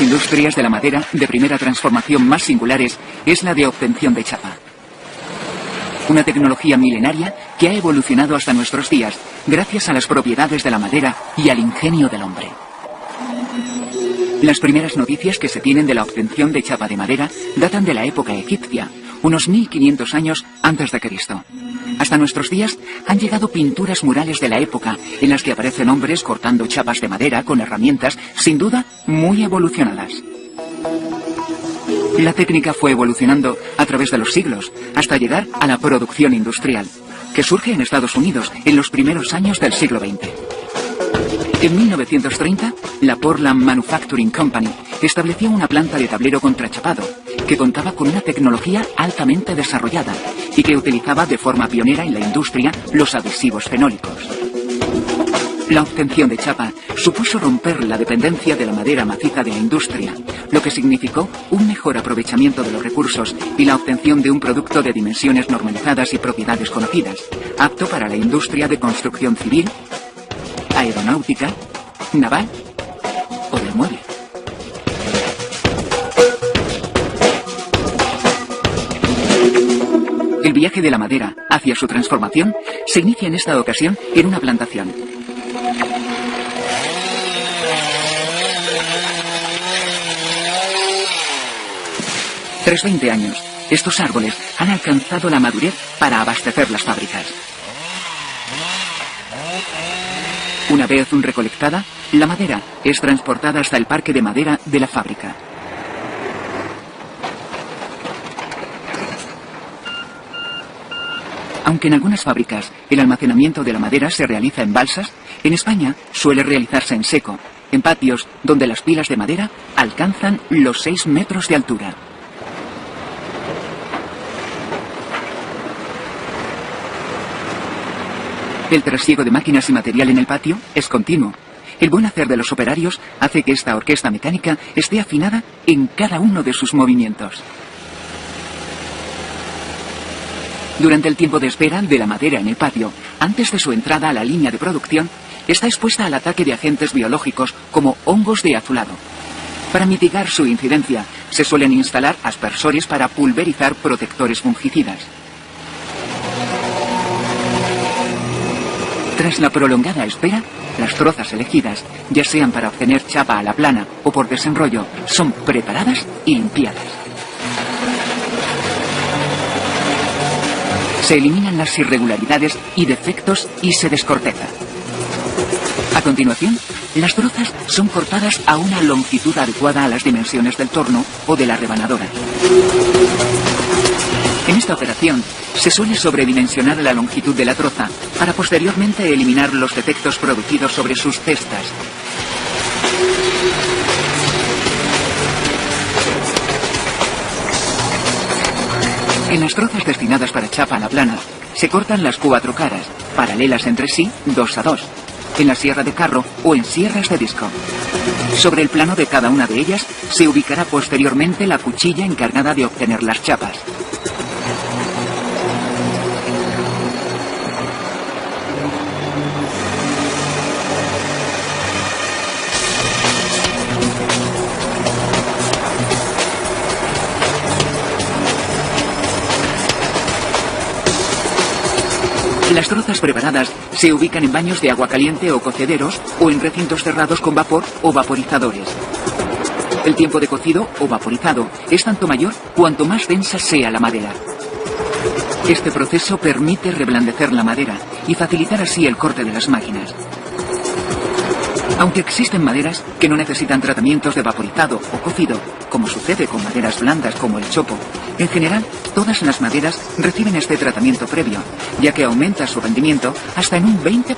las industrias de la madera de primera transformación más singulares es la de obtención de chapa. Una tecnología milenaria que ha evolucionado hasta nuestros días gracias a las propiedades de la madera y al ingenio del hombre. Las primeras noticias que se tienen de la obtención de chapa de madera datan de la época egipcia, unos 1500 años antes de Cristo. Hasta nuestros días han llegado pinturas murales de la época en las que aparecen hombres cortando chapas de madera con herramientas, sin duda, muy evolucionadas. La técnica fue evolucionando a través de los siglos, hasta llegar a la producción industrial, que surge en Estados Unidos en los primeros años del siglo XX. En 1930, la Portland Manufacturing Company estableció una planta de tablero contrachapado, que contaba con una tecnología altamente desarrollada y que utilizaba de forma pionera en la industria los adhesivos fenólicos. La obtención de chapa supuso romper la dependencia de la madera maciza de la industria, lo que significó un mejor aprovechamiento de los recursos y la obtención de un producto de dimensiones normalizadas y propiedades conocidas, apto para la industria de construcción civil, aeronáutica, naval o del mueble. El viaje de la madera hacia su transformación se inicia en esta ocasión en una plantación. Tras 20 años, estos árboles han alcanzado la madurez para abastecer las fábricas. Una vez recolectada, la madera es transportada hasta el parque de madera de la fábrica. Aunque en algunas fábricas el almacenamiento de la madera se realiza en balsas, en España suele realizarse en seco, en patios donde las pilas de madera alcanzan los 6 metros de altura. El trasiego de máquinas y material en el patio es continuo. El buen hacer de los operarios hace que esta orquesta mecánica esté afinada en cada uno de sus movimientos. Durante el tiempo de espera de la madera en el patio, antes de su entrada a la línea de producción, está expuesta al ataque de agentes biológicos como hongos de azulado. Para mitigar su incidencia, se suelen instalar aspersores para pulverizar protectores fungicidas. Tras la prolongada espera, las trozas elegidas, ya sean para obtener chapa a la plana o por desenrollo, son preparadas y limpiadas. Se eliminan las irregularidades y defectos y se descorteza. A continuación, las trozas son cortadas a una longitud adecuada a las dimensiones del torno o de la rebanadora. En esta operación, se suele sobredimensionar la longitud de la troza para posteriormente eliminar los defectos producidos sobre sus cestas. En las trozas destinadas para chapa a la plana, se cortan las 4 caras, paralelas entre sí, 2 a 2, en la sierra de carro o en sierras de disco. Sobre el plano de cada una de ellas se ubicará posteriormente la cuchilla encargada de obtener las chapas. Las trozas preparadas se ubican en baños de agua caliente o cocederos o en recintos cerrados con vapor o vaporizadores. El tiempo de cocido o vaporizado es tanto mayor cuanto más densa sea la madera. Este proceso permite reblandecer la madera y facilitar así el corte de las máquinas. Aunque existen maderas que no necesitan tratamientos de vaporizado o cocido, como sucede con maderas blandas como el chopo, en general todas las maderas reciben este tratamiento previo, ya que aumenta su rendimiento hasta en un 20%.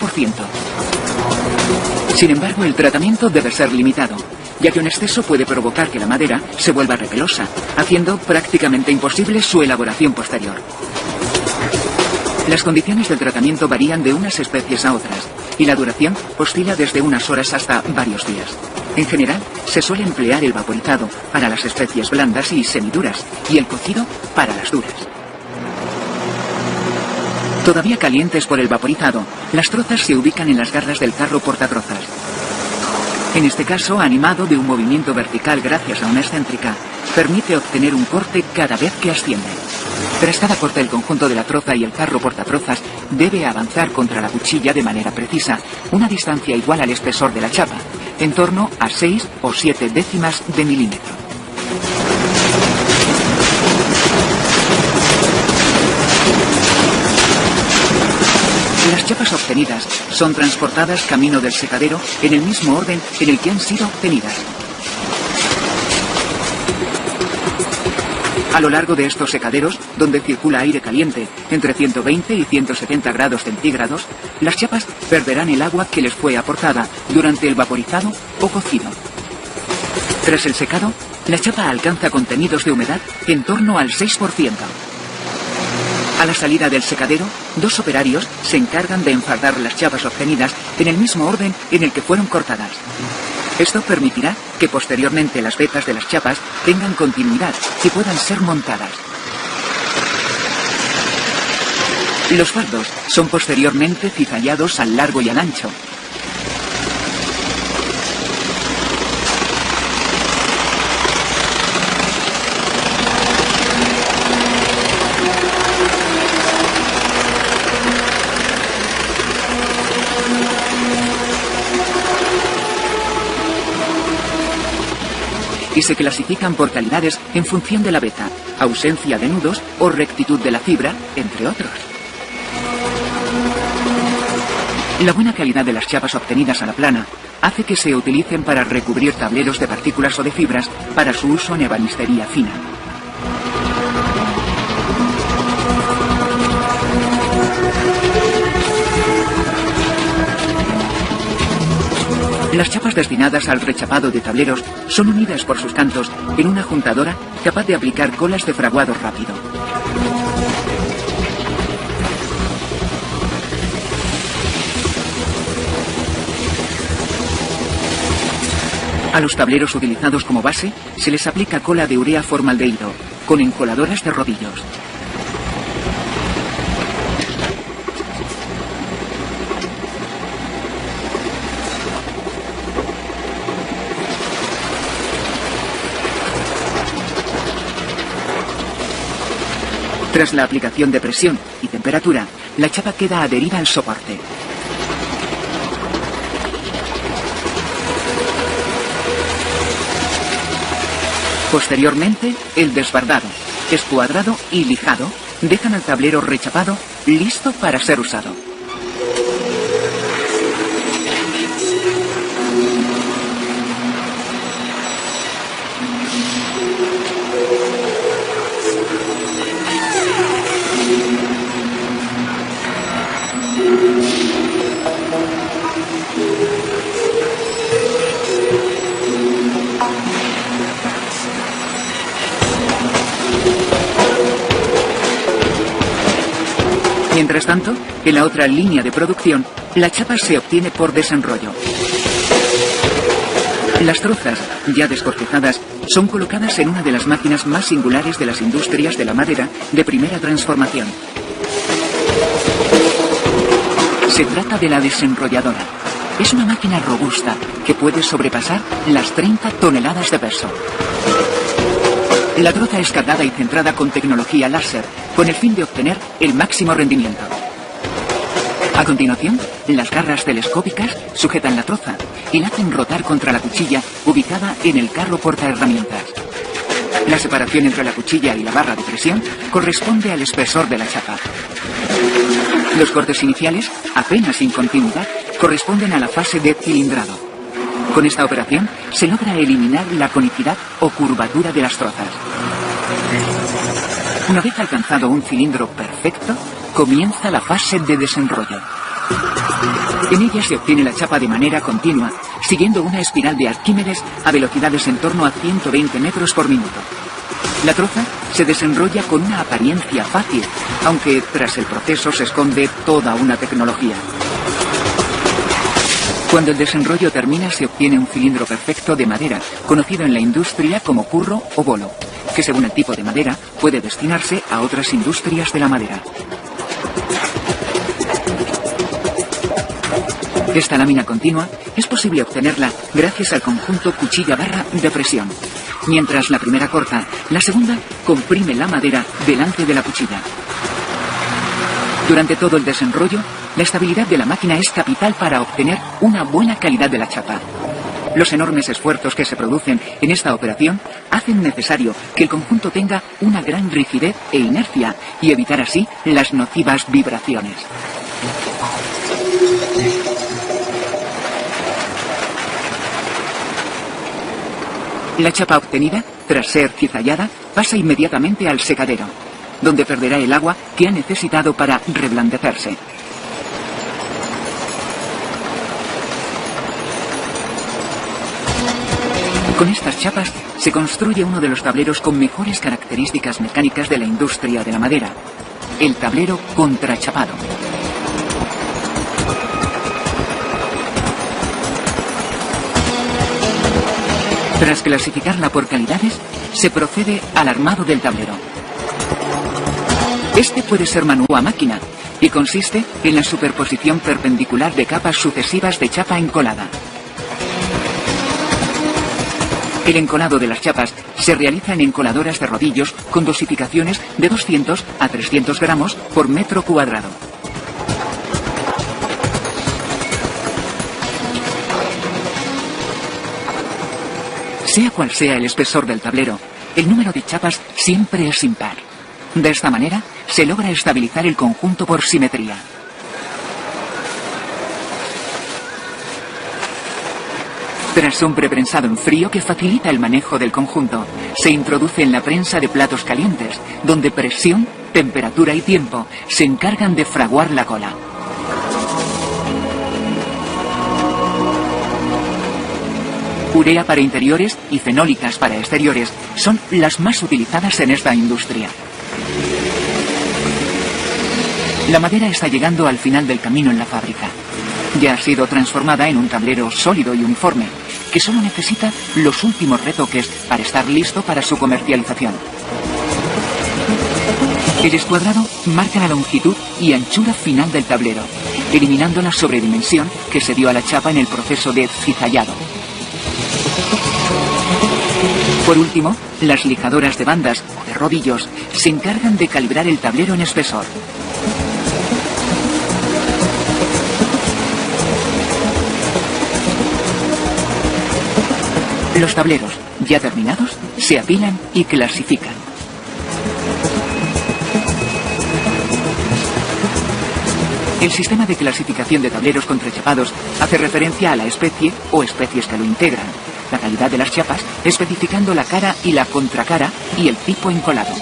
Sin embargo, el tratamiento debe ser limitado, ya que un exceso puede provocar que la madera se vuelva repelosa, haciendo prácticamente imposible su elaboración posterior. Las condiciones del tratamiento varían de unas especies a otras, y la duración oscila desde unas horas hasta varios días. En general, se suele emplear el vaporizado para las especies blandas y semiduras, y el cocido para las duras. Todavía calientes por el vaporizado, las trozas se ubican en las garras del carro portatrozas. En este caso, animado de un movimiento vertical gracias a una excéntrica, permite obtener un corte cada vez que asciende. Tras cada corte, el conjunto de la troza y el carro portatrozas debe avanzar contra la cuchilla de manera precisa, una distancia igual al espesor de la chapa, en torno a 6 o 7 décimas de milímetro. Las chapas obtenidas son transportadas camino del secadero en el mismo orden en el que han sido obtenidas. A lo largo de estos secaderos, donde circula aire caliente entre 120 y 170 grados centígrados, las chapas perderán el agua que les fue aportada durante el vaporizado o cocido. Tras el secado, la chapa alcanza contenidos de humedad en torno al 6%. A la salida del secadero, 2 operarios se encargan de enfardar las chapas obtenidas en el mismo orden en el que fueron cortadas. Esto permitirá que posteriormente las vetas de las chapas tengan continuidad y puedan ser montadas. Los fardos son posteriormente cizallados al largo y al ancho. Y se clasifican por calidades en función de la veta, ausencia de nudos o rectitud de la fibra, entre otros. La buena calidad de las chapas obtenidas a la plana hace que se utilicen para recubrir tableros de partículas o de fibras para su uso en ebanistería fina. Las chapas destinadas al rechapado de tableros son unidas por sus cantos en una juntadora capaz de aplicar colas de fraguado rápido. A los tableros utilizados como base se les aplica cola de urea formaldehído, con encoladoras de rodillos. Tras la aplicación de presión y temperatura, la chapa queda adherida al soporte. Posteriormente, el desbardado, escuadrado y lijado dejan el tablero rechapado listo para ser usado. Mientras tanto, en la otra línea de producción, la chapa se obtiene por desenrollo. Las trozas, ya descortejadas, son colocadas en una de las máquinas más singulares de las industrias de la madera de primera transformación. Se trata de la desenrolladora. Es una máquina robusta que puede sobrepasar las 30 toneladas de peso. La troza es cargada y centrada con tecnología láser, con el fin de obtener el máximo rendimiento. A continuación, las garras telescópicas sujetan la troza y la hacen rotar contra la cuchilla ubicada en el carro portaherramientas. La separación entre la cuchilla y la barra de presión corresponde al espesor de la chapa. Los cortes iniciales, apenas sin continuidad, corresponden a la fase de cilindrado. Con esta operación se logra eliminar la conicidad o curvatura de las trozas. Una vez alcanzado un cilindro perfecto, comienza la fase de desenrollo. En ella se obtiene la chapa de manera continua, siguiendo una espiral de Arquímedes a velocidades en torno a 120 metros por minuto. La troza se desenrolla con una apariencia fácil, aunque tras el proceso se esconde toda una tecnología. Cuando el desenrollo termina, se obtiene un cilindro perfecto de madera, conocido en la industria como curro o bolo, que según el tipo de madera puede destinarse a otras industrias de la madera. Esta lámina continua es posible obtenerla gracias al conjunto cuchilla-barra de presión. Mientras la primera corta, la segunda comprime la madera delante de la cuchilla. Durante todo el desenrollo, la estabilidad de la máquina es capital para obtener una buena calidad de la chapa. Los enormes esfuerzos que se producen en esta operación hacen necesario que el conjunto tenga una gran rigidez e inercia y evitar así las nocivas vibraciones. La chapa obtenida, tras ser cizallada, pasa inmediatamente al secadero, donde perderá el agua que ha necesitado para reblandecerse. Con estas chapas se construye uno de los tableros con mejores características mecánicas de la industria de la madera, el tablero contrachapado. Tras clasificarla por calidades, se procede al armado del tablero. Este puede ser manual o a máquina y consiste en la superposición perpendicular de capas sucesivas de chapa encolada. El encolado de las chapas se realiza en encoladoras de rodillos con dosificaciones de 200 a 300 gramos por metro cuadrado. Sea cual sea el espesor del tablero, el número de chapas siempre es impar. De esta manera, se logra estabilizar el conjunto por simetría. Tras un preprensado en frío que facilita el manejo del conjunto, se introduce en la prensa de platos calientes, donde presión, temperatura y tiempo se encargan de fraguar la cola. Urea para interiores y fenólicas para exteriores son las más utilizadas en esta industria. La madera está llegando al final del camino en la fábrica. Ya ha sido transformada en un tablero sólido y uniforme, que solo necesita los últimos retoques para estar listo para su comercialización. El escuadrado marca la longitud y anchura final del tablero, eliminando la sobredimensión que se dio a la chapa en el proceso de cizallado. Por último, las lijadoras de bandas o de rodillos se encargan de calibrar el tablero en espesor. Los tableros, ya terminados, se apilan y clasifican. El sistema de clasificación de tableros contrachapados hace referencia a la especie o especies que lo integran, la calidad de las chapas, especificando la cara y la contracara y el tipo encolado.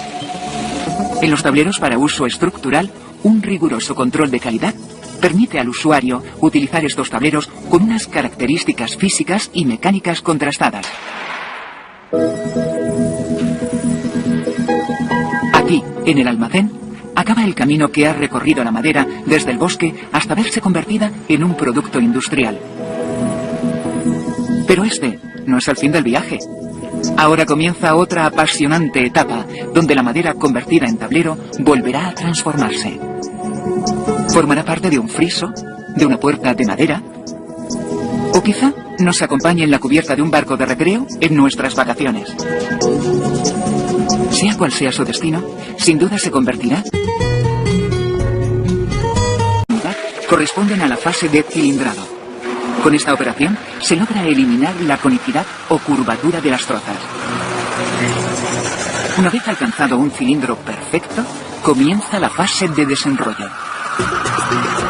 En los tableros para uso estructural, un riguroso control de calidad permite al usuario utilizar estos tableros con unas características físicas y mecánicas contrastadas. Aquí, en el almacén, acaba el camino que ha recorrido la madera desde el bosque hasta verse convertida en un producto industrial. Pero este no es el fin del viaje. Ahora comienza otra apasionante etapa, donde la madera convertida en tablero volverá a transformarse. Formará parte de un friso, de una puerta de madera, o quizá nos acompañe en la cubierta de un barco de recreo en nuestras vacaciones. Sea cual sea su destino, sin duda se convertirá. Corresponden a la fase de cilindrado. Con esta operación se logra eliminar la conicidad o curvatura de las trozas. Una vez alcanzado un cilindro perfecto, comienza la fase de desenrollo.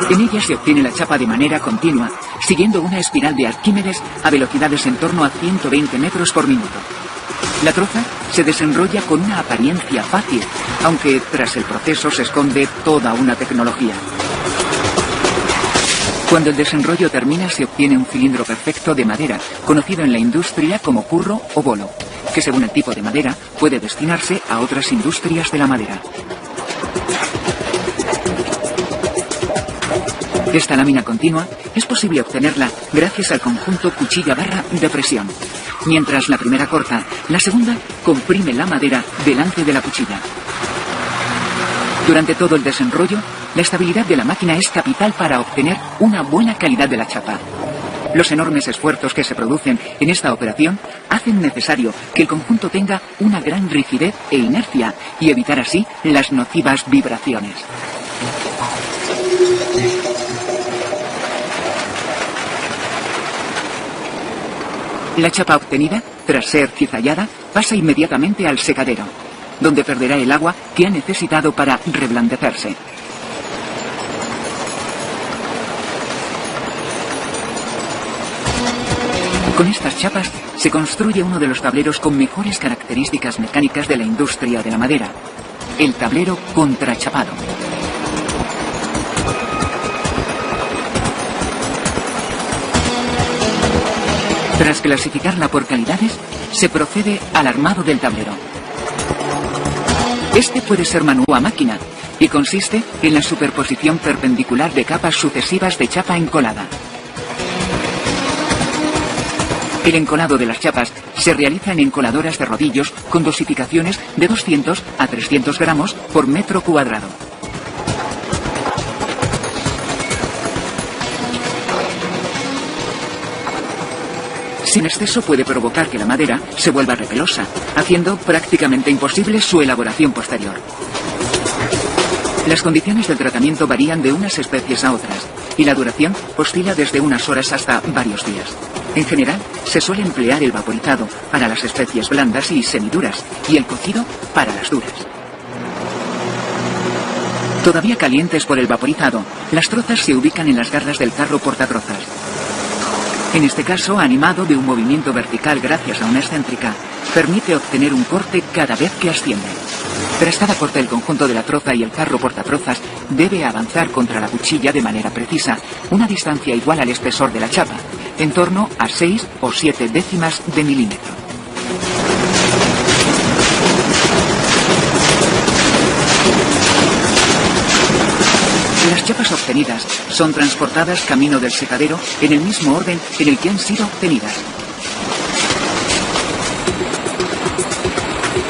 En ella se obtiene la chapa de manera continua, siguiendo una espiral de Arquímedes a velocidades en torno a 120 metros por minuto. La troza se desenrolla con una apariencia fácil, aunque tras el proceso se esconde toda una tecnología. Cuando el desenrollo termina, se obtiene un cilindro perfecto de madera, conocido en la industria como curro o bolo, que según el tipo de madera puede destinarse a otras industrias de la madera. Esta lámina continua es posible obtenerla gracias al conjunto cuchilla-barra de presión. Mientras la primera corta, la segunda comprime la madera delante de la cuchilla. Durante todo el desenrollo, La estabilidad de la máquina es capital para obtener una buena calidad de la chapa. Los enormes esfuerzos que se producen en esta operación hacen necesario que el conjunto tenga una gran rigidez e inercia y evitar así las nocivas vibraciones. La chapa obtenida, tras ser cizallada, pasa inmediatamente al secadero, donde perderá el agua que ha necesitado para reblandecerse. Con estas chapas se construye uno de los tableros con mejores características mecánicas de la industria de la madera, el tablero contrachapado. Tras clasificarla por calidades, se procede al armado del tablero. Este puede ser manual o a máquina y consiste en la superposición perpendicular de capas sucesivas de chapa encolada. El encolado de las chapas se realiza en encoladoras de rodillos con dosificaciones de 200 a 300 gramos por metro cuadrado. Sin exceso puede provocar que la madera se vuelva repelosa, haciendo prácticamente imposible su elaboración posterior. Las condiciones del tratamiento varían de unas especies a otras y la duración oscila desde unas horas hasta varios días. En general, se suele emplear el vaporizado para las especies blandas y semiduras y el cocido para las duras. Todavía calientes por el vaporizado, las trozas se ubican en las garras del carro portatrozas. En este caso, animado de un movimiento vertical gracias a una excéntrica, permite obtener un corte cada vez que asciende. Tras cada corte, el conjunto de la troza y el carro portatrozas debe avanzar contra la cuchilla de manera precisa, una distancia igual al espesor de la chapa, en torno a 6 o 7 décimas de milímetro. Las chapas obtenidas son transportadas camino del secadero en el mismo orden en el que han sido obtenidas.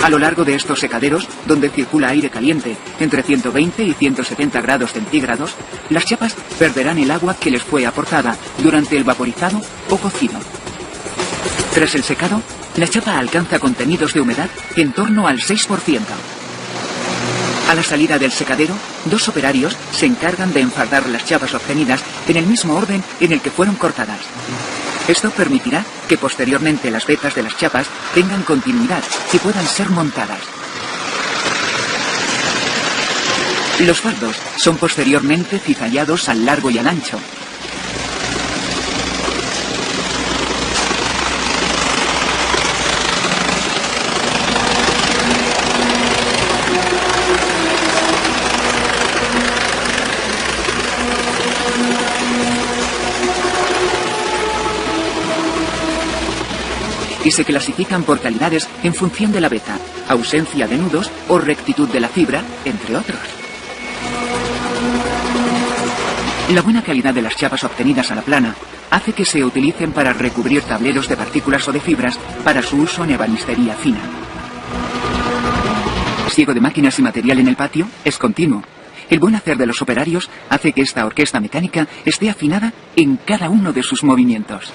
A lo largo de estos secaderos, donde circula aire caliente entre 120 y 170 grados centígrados, las chapas perderán el agua que les fue aportada durante el vaporizado o cocido. Tras el secado, la chapa alcanza contenidos de humedad en torno al 6%. A la salida del secadero, 2 operarios se encargan de enfardar las chapas obtenidas en el mismo orden en el que fueron cortadas. Esto permitirá que posteriormente las vetas de las chapas tengan continuidad y puedan ser montadas. Los fardos son posteriormente cizallados al largo y al ancho. Y se clasifican por calidades en función de la veta, ausencia de nudos o rectitud de la fibra, entre otros. La buena calidad de las chapas obtenidas a la plana hace que se utilicen para recubrir tableros de partículas o de fibras para su uso en ebanistería fina. El pliego de máquinas y material en el patio es continuo. El buen hacer de los operarios hace que esta orquesta mecánica esté afinada en cada uno de sus movimientos.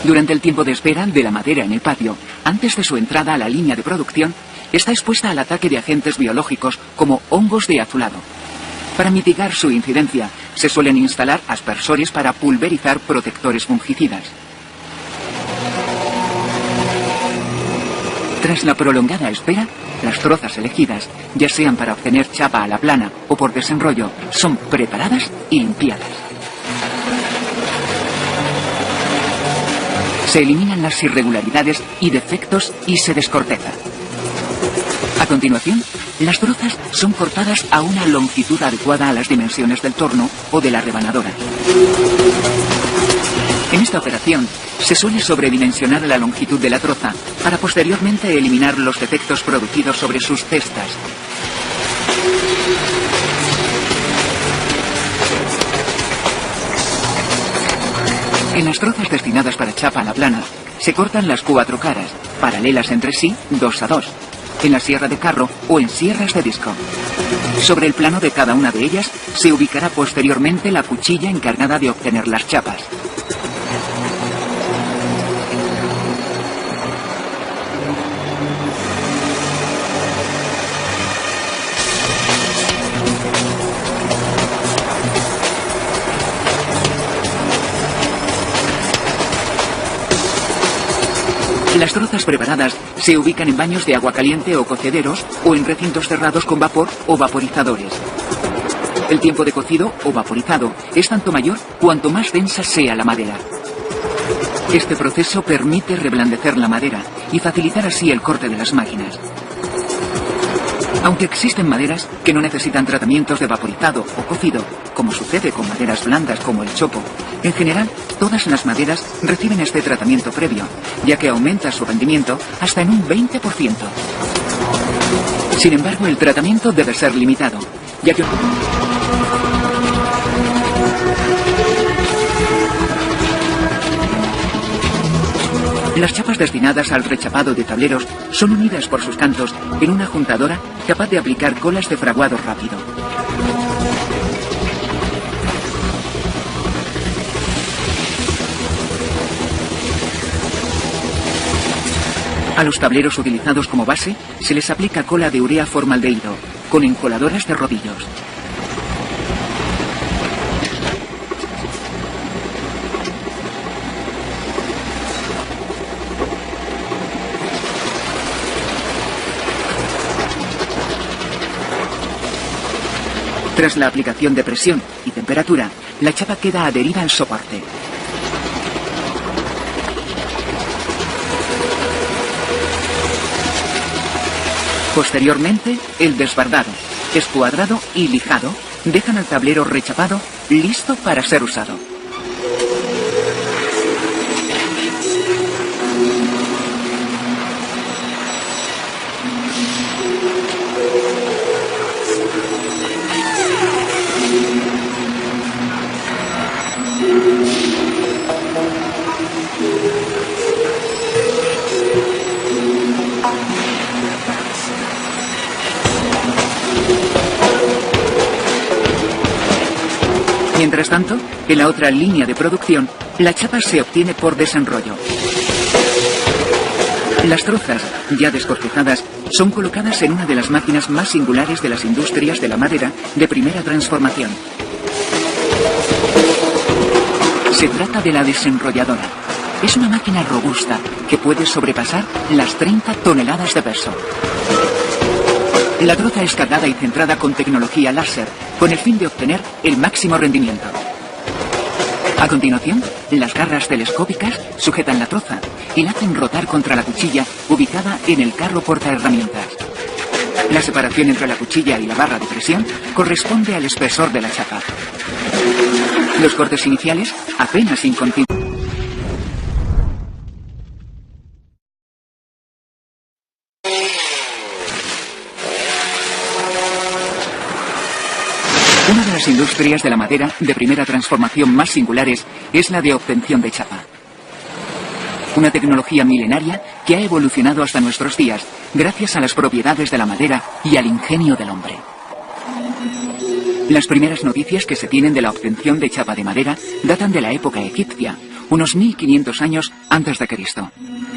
Durante el tiempo de espera de la madera en el patio, antes de su entrada a la línea de producción, está expuesta al ataque de agentes biológicos como hongos de azulado. Para mitigar su incidencia, se suelen instalar aspersores para pulverizar protectores fungicidas. Tras la prolongada espera, las trozas elegidas, ya sean para obtener chapa a la plana o por desenrollo, son preparadas y limpiadas. Se eliminan las irregularidades y defectos y se descorteza. A continuación, las trozas son cortadas a una longitud adecuada a las dimensiones del torno o de la rebanadora. En esta operación, se suele sobredimensionar la longitud de la troza para posteriormente eliminar los defectos producidos sobre sus cestas. En las trozas destinadas para chapa a la plana, se cortan las 4 caras, paralelas entre sí, 2 a 2. en la sierra de carro o en sierras de disco. Sobre el plano de cada una de ellas se ubicará posteriormente la cuchilla encargada de obtener las chapas. Las trozas preparadas se ubican en baños de agua caliente o cocederos o en recintos cerrados con vapor o vaporizadores. El tiempo de cocido o vaporizado es tanto mayor cuanto más densa sea la madera. Este proceso permite reblandecer la madera y facilitar así el corte de las máquinas. Aunque existen maderas que no necesitan tratamientos de vaporizado o cocido, como sucede con maderas blandas como el chopo, en general todas las maderas reciben este tratamiento previo, ya que aumenta su rendimiento hasta en un 20%. Sin embargo, el tratamiento debe ser limitado, ya que las chapas destinadas al rechapado de tableros son unidas por sus cantos en una juntadora capaz de aplicar colas de fraguado rápido. A los tableros utilizados como base se les aplica cola de urea formaldehído, con encoladoras de rodillos. Tras la aplicación de presión y temperatura, la chapa queda adherida al soporte. Posteriormente, el desbardado, escuadrado y lijado dejan al tablero rechapado listo para ser usado. Mientras tanto, en la otra línea de producción, la chapa se obtiene por desenrollo. Las trozas, ya descortejadas, son colocadas en una de las máquinas más singulares de las industrias de la madera de primera transformación. Se trata de la desenrolladora. Es una máquina robusta que puede sobrepasar las 30 toneladas de peso. La troza es cargada y centrada con tecnología láser, con el fin de obtener el máximo rendimiento. A continuación, las garras telescópicas sujetan la troza y la hacen rotar contra la cuchilla ubicada en el carro portaherramientas. La separación entre la cuchilla y la barra de presión corresponde al espesor de la chapa. Los cortes iniciales apenas incontinuos. Una de las industrias de la madera de primera transformación más singulares es la de obtención de chapa. Una tecnología milenaria que ha evolucionado hasta nuestros días gracias a las propiedades de la madera y al ingenio del hombre. Las primeras noticias que se tienen de la obtención de chapa de madera datan de la época egipcia, unos 1500 años antes de Cristo.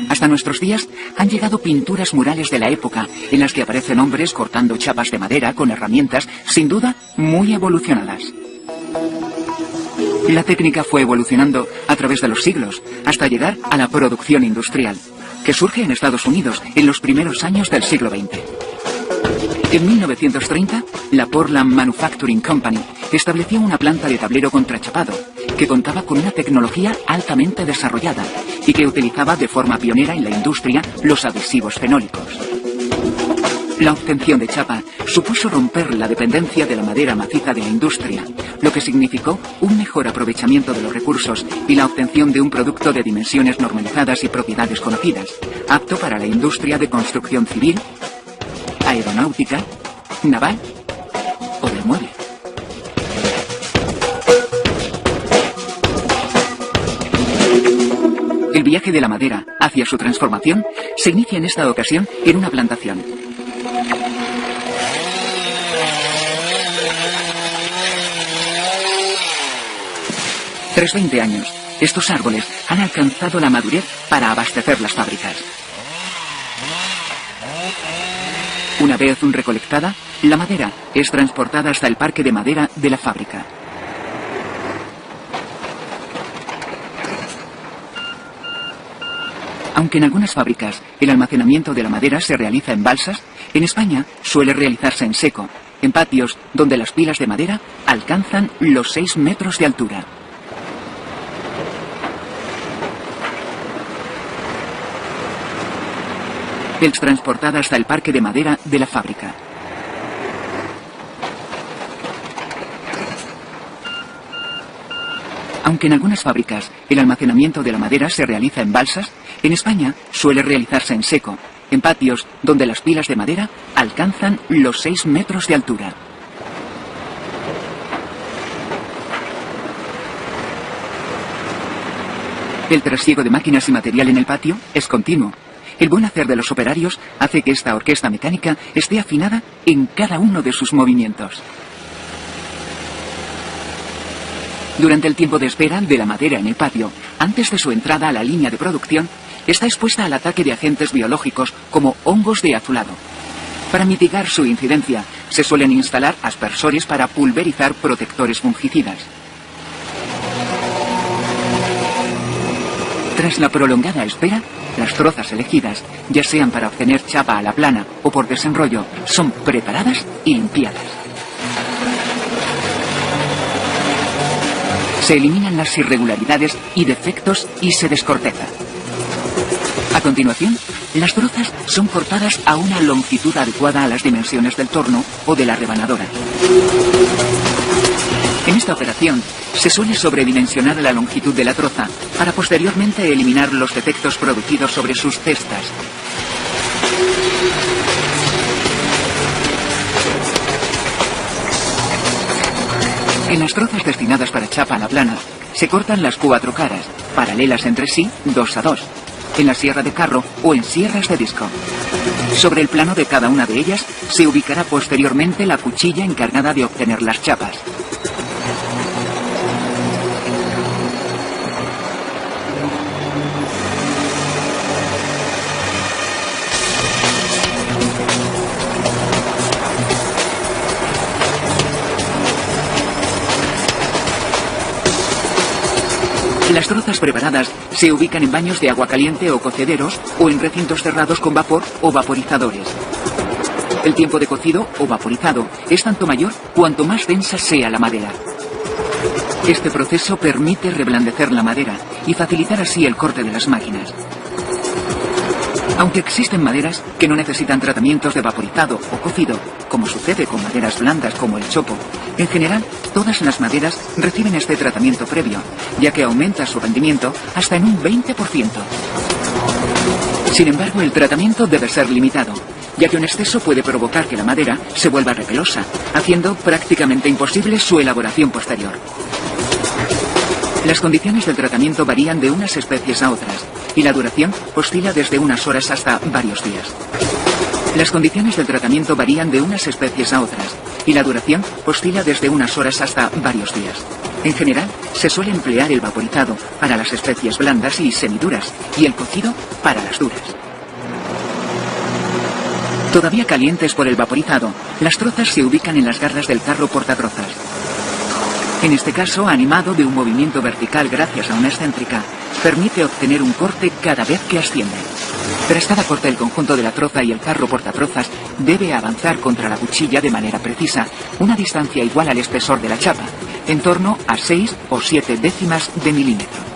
Hasta nuestros días han llegado pinturas murales de la época en las que aparecen hombres cortando chapas de madera con herramientas, sin duda, muy evolucionadas. La técnica fue evolucionando a través de los siglos hasta llegar a la producción industrial, que surge en Estados Unidos en los primeros años del siglo XX. En 1930, la Portland Manufacturing Company estableció una planta de tablero contrachapado que contaba con una tecnología altamente desarrollada y que utilizaba de forma pionera en la industria los adhesivos fenólicos. La obtención de chapa supuso romper la dependencia de la madera maciza de la industria, lo que significó un mejor aprovechamiento de los recursos y la obtención de un producto de dimensiones normalizadas y propiedades conocidas, apto para la industria de construcción civil, aeronáutica, naval o del mueble. El viaje de la madera hacia su transformación se inicia en esta ocasión en una plantación. Tras 20 años, estos árboles han alcanzado la madurez para abastecer las fábricas. Una vez recolectada, la madera es transportada hasta el parque de madera de la fábrica. Aunque en algunas fábricas el almacenamiento de la madera se realiza en balsas, en España suele realizarse en seco, en patios donde las pilas de madera alcanzan los 6 metros de altura. Es transportada hasta el parque de madera de la fábrica. Aunque en algunas fábricas el almacenamiento de la madera se realiza en balsas, en España suele realizarse en seco, en patios donde las pilas de madera alcanzan los 6 metros de altura. El trasiego de máquinas y material en el patio es continuo. El buen hacer de los operarios hace que esta orquesta mecánica esté afinada en cada uno de sus movimientos. Durante el tiempo de espera de la madera en el patio, antes de su entrada a la línea de producción, está expuesta al ataque de agentes biológicos como hongos de azulado. Para mitigar su incidencia, se suelen instalar aspersores para pulverizar protectores fungicidas. Tras la prolongada espera, las trozas elegidas, ya sean para obtener chapa a la plana o por desenrollo, son preparadas y limpiadas. Se eliminan las irregularidades y defectos y se descorteza. A continuación, las trozas son cortadas a una longitud adecuada a las dimensiones del torno o de la rebanadora. En esta operación, se suele sobredimensionar la longitud de la troza para posteriormente eliminar los defectos producidos sobre sus cestas. En las trozas destinadas para chapa a la plana, se cortan las 4 caras, paralelas entre sí, 2 a 2, en la sierra de carro o en sierras de disco. Sobre el plano de cada una de ellas se ubicará posteriormente la cuchilla encargada de obtener las chapas. Las trozas preparadas se ubican en baños de agua caliente o cocederos o en recintos cerrados con vapor o vaporizadores. El tiempo de cocido o vaporizado es tanto mayor cuanto más densa sea la madera. Este proceso permite reblandecer la madera y facilitar así el corte de las máquinas. Aunque existen maderas que no necesitan tratamientos de vaporizado o cocido, como sucede con maderas blandas como el chopo, en general todas las maderas reciben este tratamiento previo, ya que aumenta su rendimiento hasta en un 20%. Sin embargo, el tratamiento debe ser limitado, ya que un exceso puede provocar que la madera se vuelva repelosa, haciendo prácticamente imposible su elaboración posterior. Las condiciones del tratamiento varían de unas especies a otras, y la duración oscila desde unas horas hasta varios días. Las condiciones del tratamiento varían de unas especies a otras, y la duración oscila desde unas horas hasta varios días. En general, se suele emplear el vaporizado para las especies blandas y semiduras, y el cocido para las duras. Todavía calientes por el vaporizado, las trozas se ubican en las garras del carro portatrozas. En este caso, animado de un movimiento vertical gracias a una excéntrica, permite obtener un corte cada vez que asciende. Tras cada corte, el conjunto de la troza y el carro portatrozas debe avanzar contra la cuchilla de manera precisa, una distancia igual al espesor de la chapa, en torno a 6 o 7 décimas de milímetro.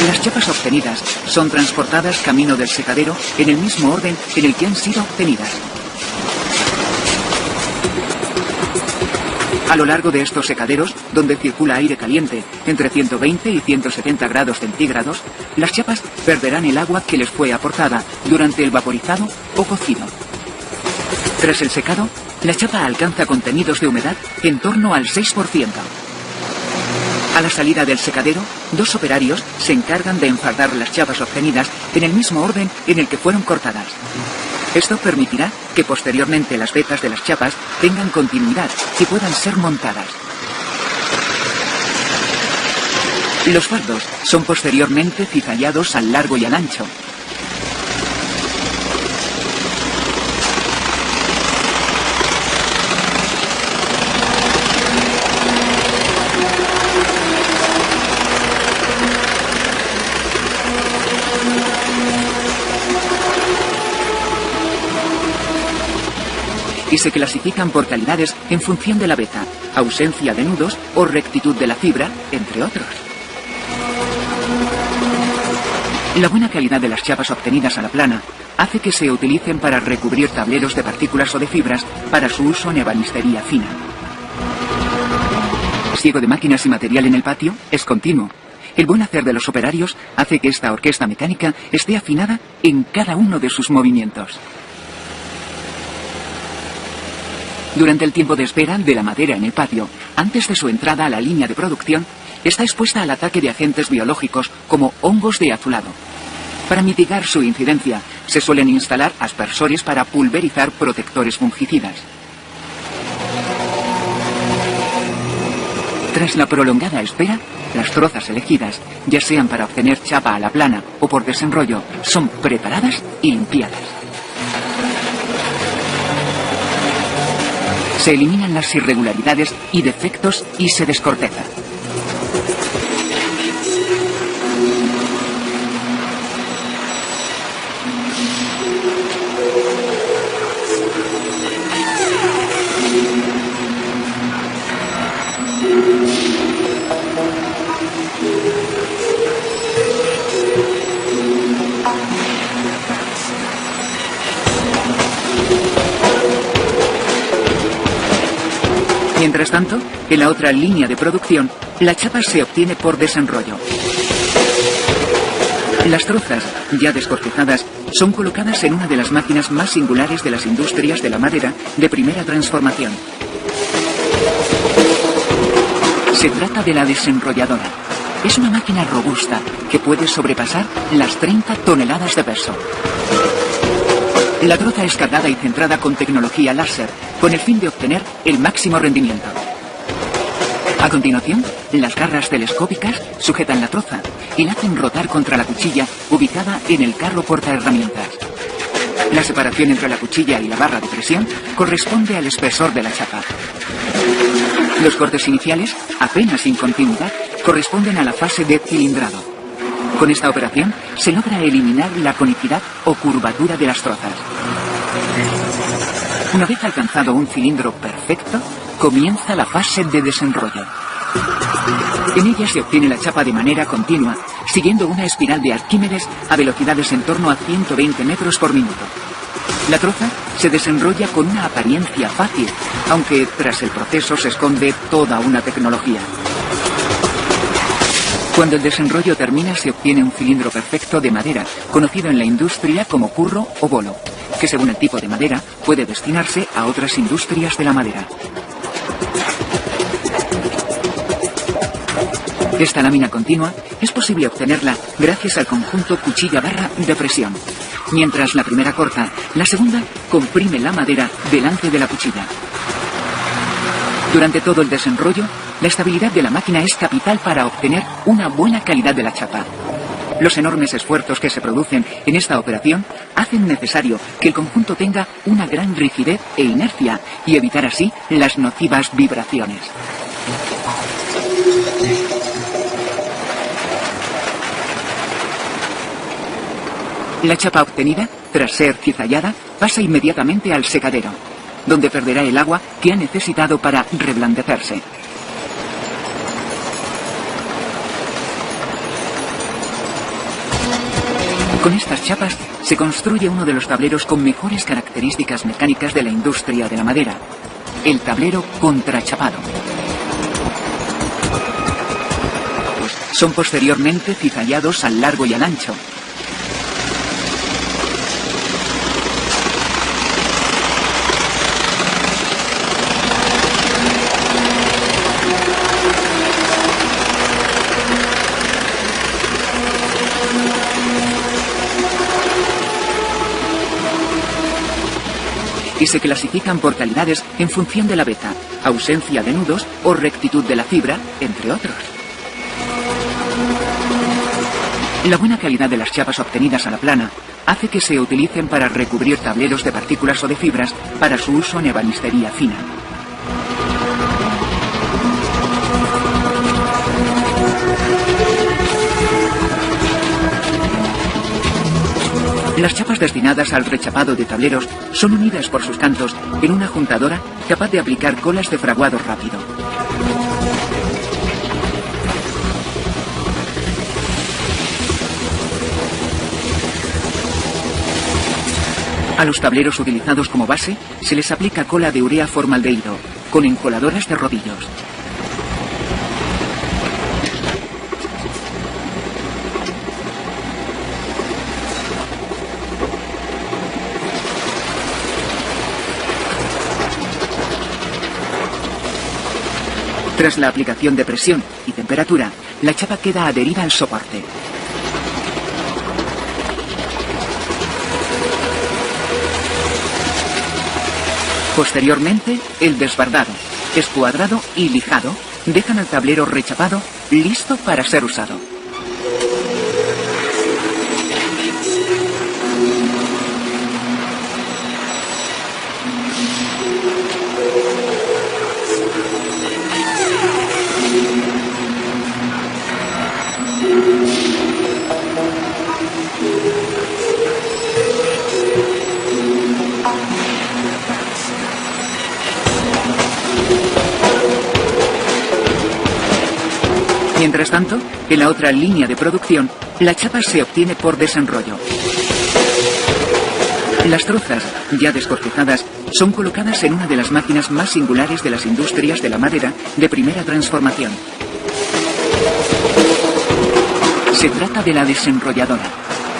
Las chapas obtenidas son transportadas camino del secadero en el mismo orden en el que han sido obtenidas. A lo largo de estos secaderos, donde circula aire caliente entre 120 y 170 grados centígrados, las chapas perderán el agua que les fue aportada durante el vaporizado o cocido. Tras el secado, la chapa alcanza contenidos de humedad en torno al 6%. A la salida del secadero, 2 operarios se encargan de enfardar las chapas obtenidas en el mismo orden en el que fueron cortadas. Esto permitirá que posteriormente las vetas de las chapas tengan continuidad y puedan ser montadas. Los fardos son posteriormente cizallados al largo y al ancho. Y se clasifican por calidades en función de la veta, ausencia de nudos o rectitud de la fibra, entre otros. La buena calidad de las chapas obtenidas a la plana hace que se utilicen para recubrir tableros de partículas o de fibras para su uso en ebanistería fina. El siego de máquinas y material en el patio es continuo. El buen hacer de los operarios hace que esta orquesta mecánica esté afinada en cada uno de sus movimientos. Durante el tiempo de espera de la madera en el patio, antes de su entrada a la línea de producción, está expuesta al ataque de agentes biológicos como hongos de azulado. Para mitigar su incidencia, se suelen instalar aspersores para pulverizar protectores fungicidas. Tras la prolongada espera, las trozas elegidas, ya sean para obtener chapa a la plana o por desenrollo, son preparadas y limpiadas. Se eliminan las irregularidades y defectos y se descorteza. Mientras tanto, en la otra línea de producción, la chapa se obtiene por desenrollo. Las trozas, ya descortezadas, son colocadas en una de las máquinas más singulares de las industrias de la madera de primera transformación. Se trata de la desenrolladora. Es una máquina robusta que puede sobrepasar las 30 toneladas de peso. La troza es cargada y centrada con tecnología láser, con el fin de obtener el máximo rendimiento. A continuación, las garras telescópicas sujetan la troza y la hacen rotar contra la cuchilla ubicada en el carro portaherramientas. La separación entre la cuchilla y la barra de presión corresponde al espesor de la chapa. Los cortes iniciales, apenas sin continuidad, corresponden a la fase de cilindrado. Con esta operación se logra eliminar la conicidad o curvatura de las trozas. Una vez alcanzado un cilindro perfecto, comienza la fase de desenrollo. En ella se obtiene la chapa de manera continua, siguiendo una espiral de Arquímedes a velocidades en torno a 120 metros por minuto. La troza se desenrolla con una apariencia fácil, aunque tras el proceso se esconde toda una tecnología. Cuando el desenrollo termina, se obtiene un cilindro perfecto de madera, conocido en la industria como curro o bolo, que según el tipo de madera puede destinarse a otras industrias de la madera. Esta lámina continua es posible obtenerla gracias al conjunto cuchilla-barra de presión. Mientras la primera corta, la segunda comprime la madera delante de la cuchilla. Durante todo el desenrollo, la estabilidad de la máquina es capital para obtener una buena calidad de la chapa. Los enormes esfuerzos que se producen en esta operación hacen necesario que el conjunto tenga una gran rigidez e inercia y evitar así las nocivas vibraciones. La chapa obtenida, tras ser cizallada, pasa inmediatamente al secadero, donde perderá el agua que ha necesitado para reblandecerse. Con estas chapas se construye uno de los tableros con mejores características mecánicas de la industria de la madera, el tablero contrachapado. Son posteriormente cizallados al largo y al ancho. y se clasifican por calidades en función de la beta, ausencia de nudos o rectitud de la fibra, entre otros. La buena calidad de las chapas obtenidas a la plana hace que se utilicen para recubrir tableros de partículas o de fibras para su uso en ebanistería fina. Las chapas destinadas al rechapado de tableros son unidas por sus cantos en una juntadora capaz de aplicar colas de fraguado rápido. A los tableros utilizados como base se les aplica cola de urea formaldehído, con encoladoras de rodillos. Tras la aplicación de presión y temperatura, la chapa queda adherida al soporte. Posteriormente, el desbardado, escuadrado y lijado dejan al tablero rechapado listo para ser usado. Mientras tanto, en la otra línea de producción, la chapa se obtiene por desenrollo. Las trozas, ya descortejadas, son colocadas en una de las máquinas más singulares de las industrias de la madera de primera transformación. Se trata de la desenrolladora.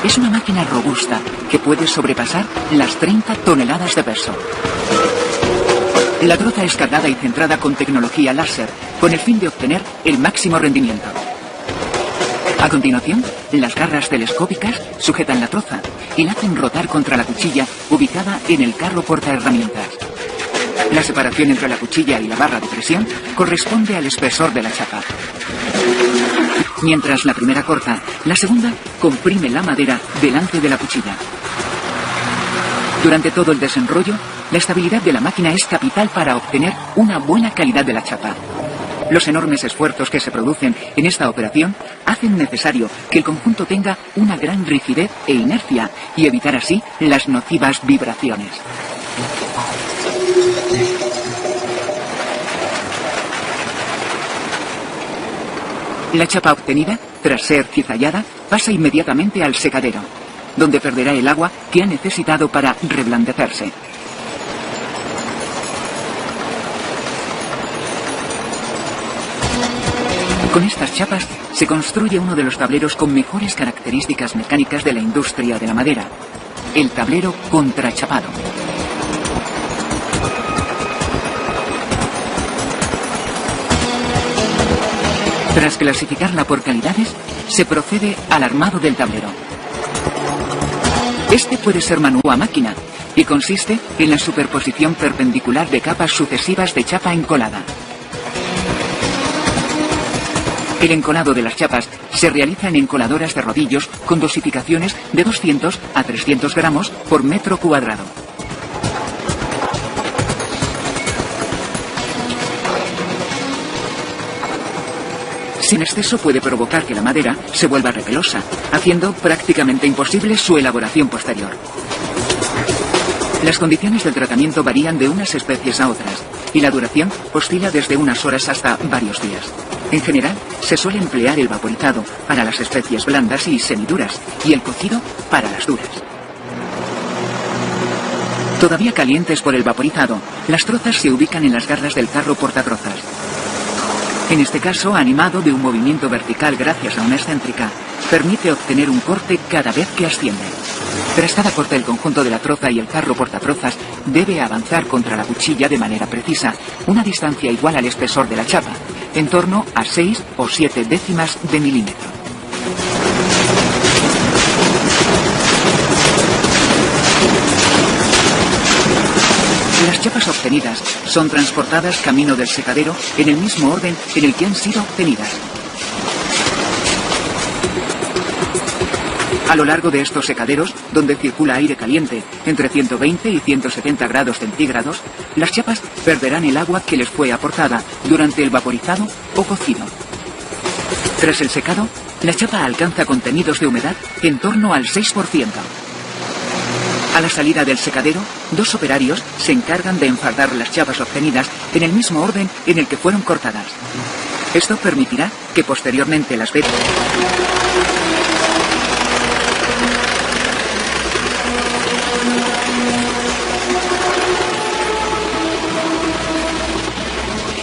Es una máquina robusta que puede sobrepasar las 30 toneladas de peso. La troza es cargada y centrada con tecnología láser, con el fin de obtener el máximo rendimiento. A continuación, las garras telescópicas sujetan la troza y la hacen rotar contra la cuchilla ubicada en el carro portaherramientas. La separación entre la cuchilla y la barra de presión corresponde al espesor de la chapa. Mientras la primera corta, la segunda comprime la madera delante de la cuchilla. Durante todo el desenrollo, la estabilidad de la máquina es capital para obtener una buena calidad de la chapa. Los enormes esfuerzos que se producen en esta operación hacen necesario que el conjunto tenga una gran rigidez e inercia y evitar así las nocivas vibraciones. La chapa obtenida, tras ser cizallada, pasa inmediatamente al secadero, donde perderá el agua que ha necesitado para reblandecerse. Con estas chapas se construye uno de los tableros con mejores características mecánicas de la industria de la madera, el tablero contrachapado. Tras clasificarla por calidades, se procede al armado del tablero. Este puede ser manual o a máquina y consiste en la superposición perpendicular de capas sucesivas de chapa encolada. El encolado de las chapas se realiza en encoladoras de rodillos con dosificaciones de 200 a 300 gramos por metro cuadrado. Sin exceso puede provocar que la madera se vuelva repelosa, haciendo prácticamente imposible su elaboración posterior. Las condiciones del tratamiento varían de unas especies a otras y la duración oscila desde unas horas hasta varios días. En general, se suele emplear el vaporizado para las especies blandas y semiduras y el cocido para las duras. Todavía calientes por el vaporizado, las trozas se ubican en las garras del carro portatrozas. En este caso, animado de un movimiento vertical gracias a una excéntrica, permite obtener un corte cada vez que asciende. Tras cada corte, el conjunto de la troza y el carro portatrozas debe avanzar contra la cuchilla de manera precisa, una distancia igual al espesor de la chapa, en torno a 6 o 7 décimas de milímetro. chapas obtenidas son transportadas camino del secadero en el mismo orden en el que han sido obtenidas. A lo largo de estos secaderos, donde circula aire caliente entre 120 y 170 grados centígrados, las chapas perderán el agua que les fue aportada durante el vaporizado o cocido. Tras el secado, la chapa alcanza contenidos de humedad en torno al 6%. A la salida del secadero, 2 operarios se encargan de enfardar las chapas obtenidas en el mismo orden en el que fueron cortadas. Esto permitirá que posteriormente las vetas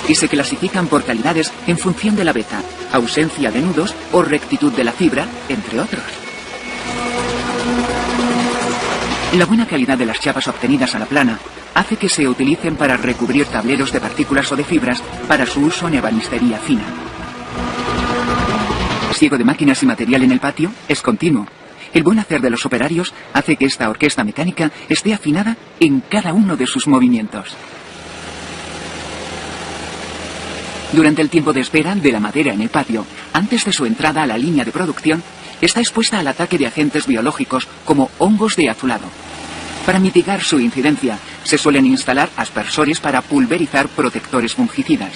y se clasifican por calidades en función de la veta, ausencia de nudos o rectitud de la fibra, entre otros. La buena calidad de las chapas obtenidas a la plana hace que se utilicen para recubrir tableros de partículas o de fibras para su uso en ebanistería fina. El siego de máquinas y material en el patio es continuo. El buen hacer de los operarios hace que esta orquesta mecánica esté afinada en cada uno de sus movimientos. Durante el tiempo de espera de la madera en el patio, antes de su entrada a la línea de producción, está expuesta al ataque de agentes biológicos como hongos de azulado. Para mitigar su incidencia, se suelen instalar aspersores para pulverizar protectores fungicidas.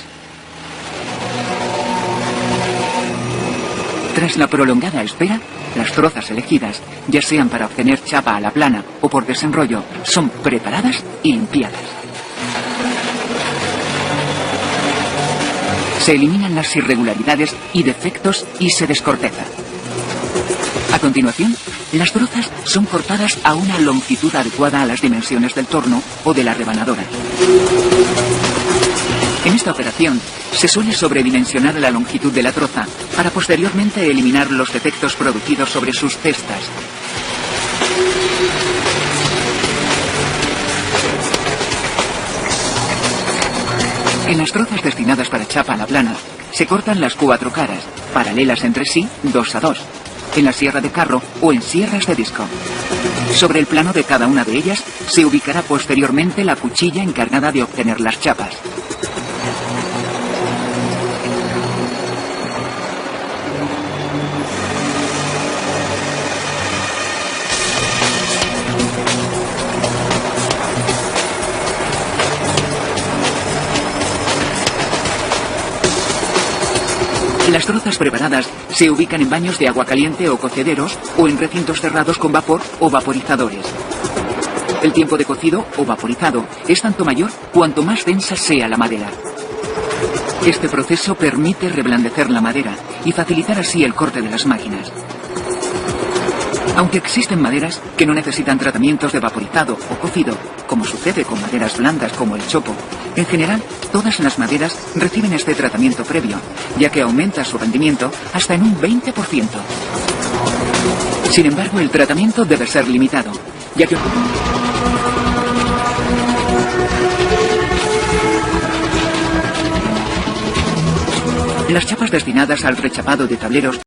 Tras la prolongada espera, las trozas elegidas, ya sean para obtener chapa a la plana o por desenrollo, son preparadas y limpiadas. Se eliminan las irregularidades y defectos y se descorteza. A continuación, las trozas son cortadas a una longitud adecuada a las dimensiones del torno o de la rebanadora. En esta operación, se suele sobredimensionar la longitud de la troza para posteriormente eliminar los defectos producidos sobre sus cestas. En las trozas destinadas para chapa a la plana, se cortan las 4 caras, paralelas entre sí, 2 a 2, en la sierra de carro o en sierras de disco. Sobre el plano de cada una de ellas, se ubicará posteriormente la cuchilla encargada de obtener las chapas. Las trozas preparadas se ubican en baños de agua caliente o cocederos o en recintos cerrados con vapor o vaporizadores. El tiempo de cocido o vaporizado es tanto mayor cuanto más densa sea la madera. Este proceso permite reblandecer la madera y facilitar así el corte de las máquinas. Aunque existen maderas que no necesitan tratamientos de vaporizado o cocido, como sucede con maderas blandas como el chopo, en general todas las maderas reciben este tratamiento previo, ya que aumenta su rendimiento hasta en un 20%. Sin embargo, el tratamiento debe ser limitado, ya que las chapas destinadas al rechapado de tableros